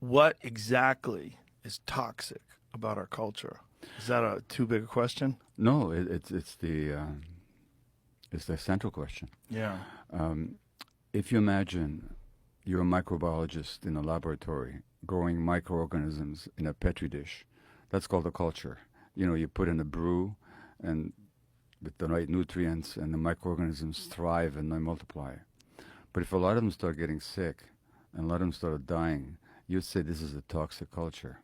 What exactly is toxic about our culture? Is that a too big a question? No, it's the central question. Yeah. Um, if you imagine you're a microbiologist in a laboratory growing microorganisms in a petri dish, that's called a culture. You know, you put in a brew, and with the right nutrients, and the microorganisms thrive and they multiply. But if a lot of them start getting sick, and a lot of them start dying, you'd say this is a toxic culture.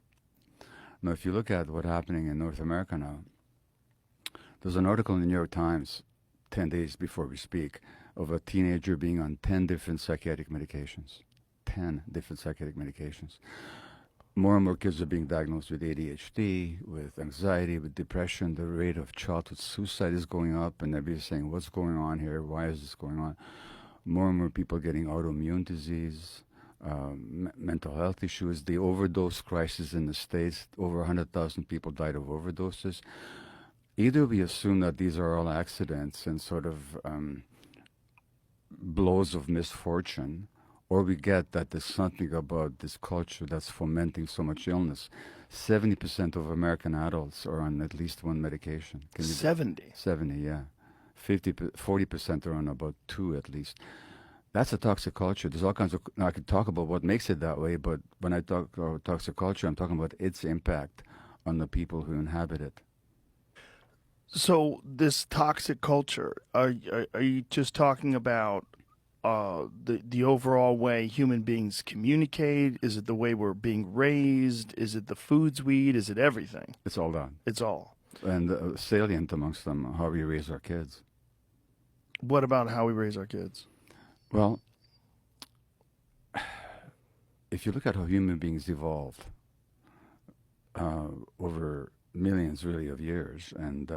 Now, if you look at what's happening in North America now, there's an article in the New York Times 10 days before we speak of a teenager being on 10 different psychiatric medications. 10 different psychiatric medications. More and more kids are being diagnosed with ADHD, with anxiety, with depression. The rate of childhood suicide is going up, and everybody's saying, what's going on here? Why is this going on? More and more people getting autoimmune disease, mental health issues. The overdose crisis in the States, over 100,000 people died of overdoses. Either we assume that these are all accidents and sort of blows of misfortune, or we get that there's something about this culture that's fomenting so much illness. 70% of American adults are on at least one medication. 70. 70, yeah. 40% are on about two at least. That's a toxic culture. There's all kinds of. Now I could talk about what makes it that way, but when I talk about toxic culture, I'm talking about its impact on the people who inhabit it. So this toxic culture, are you just talking about the overall way human beings communicate? Is it the way we're being raised? Is it the foods we eat? Is it everything? It's all that. It's all. And salient amongst them, how we raise our kids. What about how we raise our kids? Well, if you look at how human beings evolved over millions, really, of years and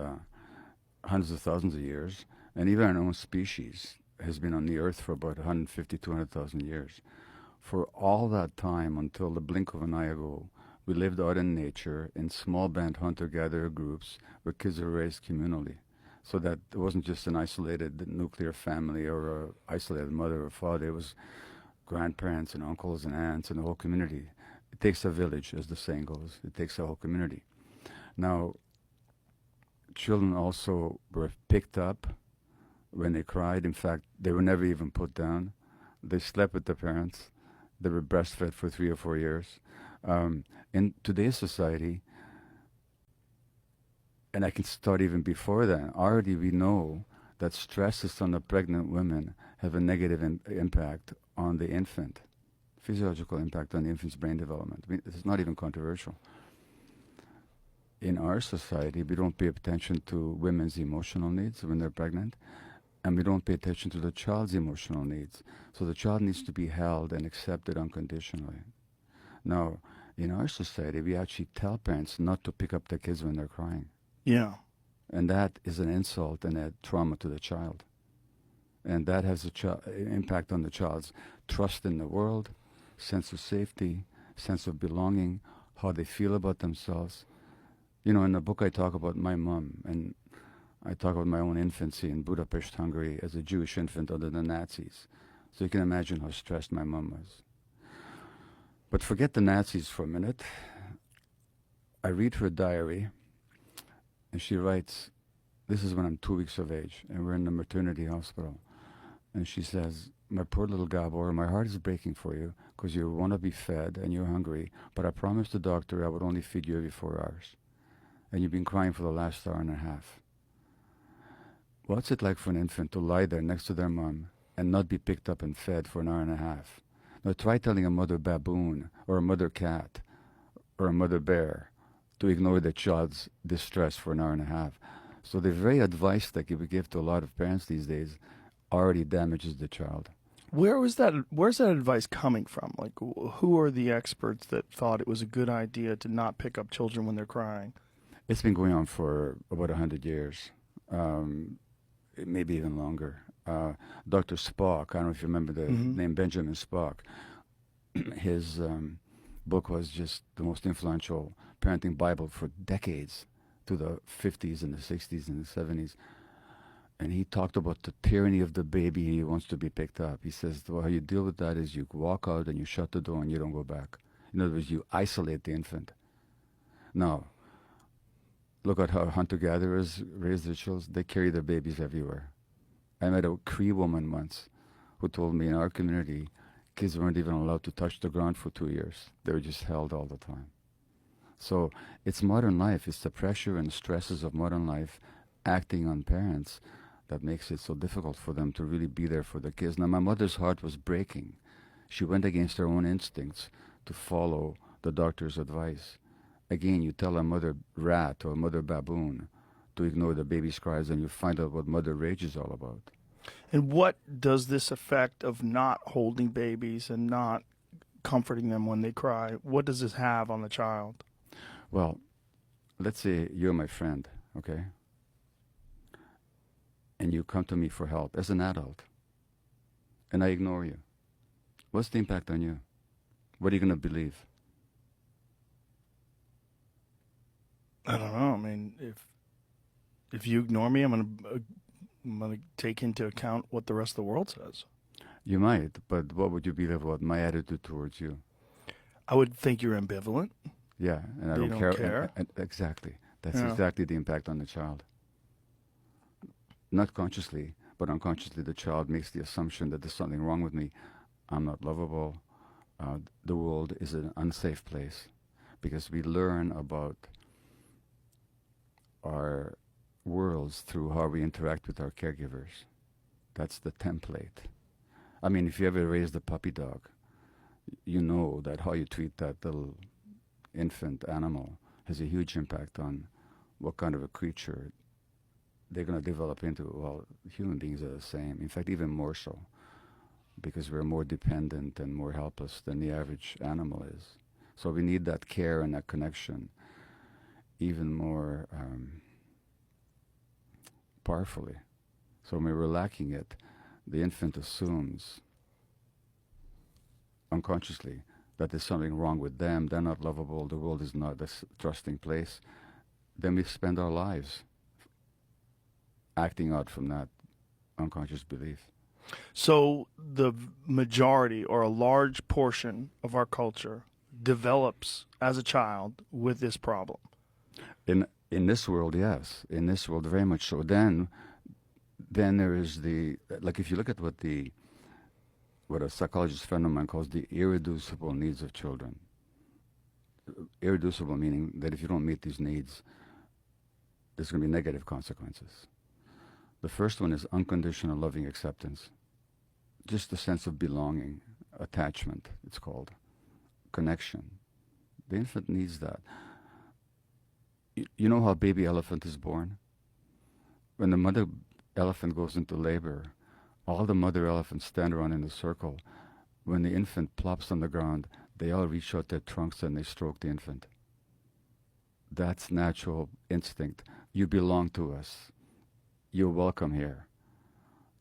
hundreds of thousands of years, and even our own species has been on the earth for about 150, 200,000 years. For all that time, until the blink of an eye ago, we lived out in nature in small band hunter-gatherer groups where kids were raised communally. So that it wasn't just an isolated nuclear family or an isolated mother or father. It was grandparents and uncles and aunts and the whole community. It takes a village, as the saying goes. It takes a whole community. Now, children also were picked up when they cried. In fact, they were never even put down. They slept with their parents. They were breastfed for 3 or 4 years. In today's society, and I can start even before that, already we know that stresses on the pregnant women have a negative impact on the infant, physiological impact on the infant's brain development. I mean, it's not even controversial. In our society, we don't pay attention to women's emotional needs when they're pregnant, and we don't pay attention to the child's emotional needs. So the child needs to be held and accepted unconditionally. Now, in our society, we actually tell parents not to pick up their kids when they're crying. Yeah. And that is an insult and a trauma to the child. And that has an impact on the child's trust in the world, sense of safety, sense of belonging, how they feel about themselves. You know, in the book I talk about my mom, and I talk about my own infancy in Budapest, Hungary, as a Jewish infant under the Nazis. So you can imagine how stressed my mom was. But forget the Nazis for a minute. I read her diary, and she writes, this is when I'm 2 weeks of age, and we're in the maternity hospital. And she says, my poor little Gabor, my heart is breaking for you because you want to be fed and you're hungry, but I promised the doctor I would only feed you every 4 hours. And you've been crying for the last hour and a half. What's it like for an infant to lie there next to their mom and not be picked up and fed for an hour and a half? Now try telling a mother baboon or a mother cat or a mother bear to ignore their child's distress for an hour and a half. So the very advice that we give to a lot of parents these days already damages the child. Where's that advice coming from? Like, who are the experts that thought it was a good idea to not pick up children when they're crying? It's been going on for about 100 years, maybe even longer. Dr. Spock, I don't know if you remember the name Benjamin Spock. His book was just the most influential parenting Bible for decades, to the 50s and the 60s and the 70s. And he talked about the tyranny of the baby. He wants to be picked up. He says, well, how you deal with that is you walk out and you shut the door and you don't go back. In other words, you isolate the infant. Now, look at how hunter-gatherers raise their children. They carry their babies everywhere. I met a Cree woman once who told me in our community, kids weren't even allowed to touch the ground for 2 years. They were just held all the time. So it's modern life. It's the pressure and stresses of modern life acting on parents that makes it so difficult for them to really be there for the kids. Now, my mother's heart was breaking. She went against her own instincts to follow the doctor's advice. Again, you tell a mother rat or a mother baboon to ignore the baby's cries, and you find out what mother rage is all about. And what does this effect of not holding babies and not comforting them when they cry, what does this have on the child? Well, let's say you're my friend, okay? And you come to me for help as an adult, and I ignore you. What's the impact on you? What are you going to believe? I don't know. I mean, if you ignore me, I'm gonna take into account what the rest of the world says. You might, but what would you believe about my attitude towards you? I would think you're ambivalent. Yeah, and I They don't don't care. care. Exactly. That's Yeah. exactly the impact on the child. Not consciously, but unconsciously, the child makes the assumption that there's something wrong with me. I'm not lovable. The world is an unsafe place, because we learn about our worlds through how we interact with our caregivers. That's the template. I mean, if you ever raised a puppy dog, you know that how you treat that little infant animal has a huge impact on what kind of a creature they're going to develop into. Well, human beings are the same. In fact, even more so, because we're more dependent and more helpless than the average animal is. So we need that care and that connection even more powerfully. So when we're lacking it, the infant assumes unconsciously that there's something wrong with them, they're not lovable, the world is not a trusting place. Then we spend our lives acting out from that unconscious belief. So the majority or a large portion of our culture develops as a child with this problem. In this world, yes. In this world, very much so. Then there is like if you look at what a psychologist friend of mine calls the irreducible needs of children. Irreducible meaning that if you don't meet these needs, there's going to be negative consequences. The first one is unconditional loving acceptance. Just a sense of belonging, attachment, it's called. Connection. The infant needs that. You know how baby elephant is born? When the mother elephant goes into labor, all the mother elephants stand around in a circle. When the infant plops on the ground, they all reach out their trunks and they stroke the infant. That's natural instinct. You belong to us. You're welcome here.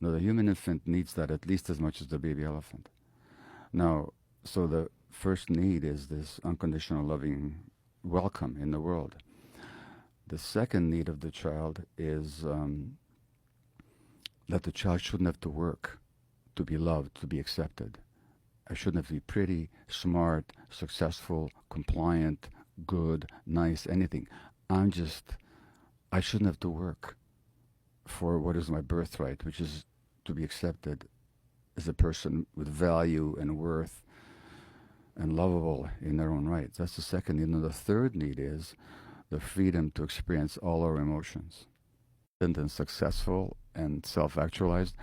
Now, the human infant needs that at least as much as the baby elephant. Now, so the first need is this unconditional loving welcome in the world. The second need of the child is that the child shouldn't have to work to be loved, to be accepted. I shouldn't have to be pretty, smart, successful, compliant, good, nice, anything. I shouldn't have to work for what is my birthright, which is to be accepted as a person with value and worth and lovable in their own rights. That's the second need. And the third need is the freedom to experience all our emotions. And successful and self-actualized,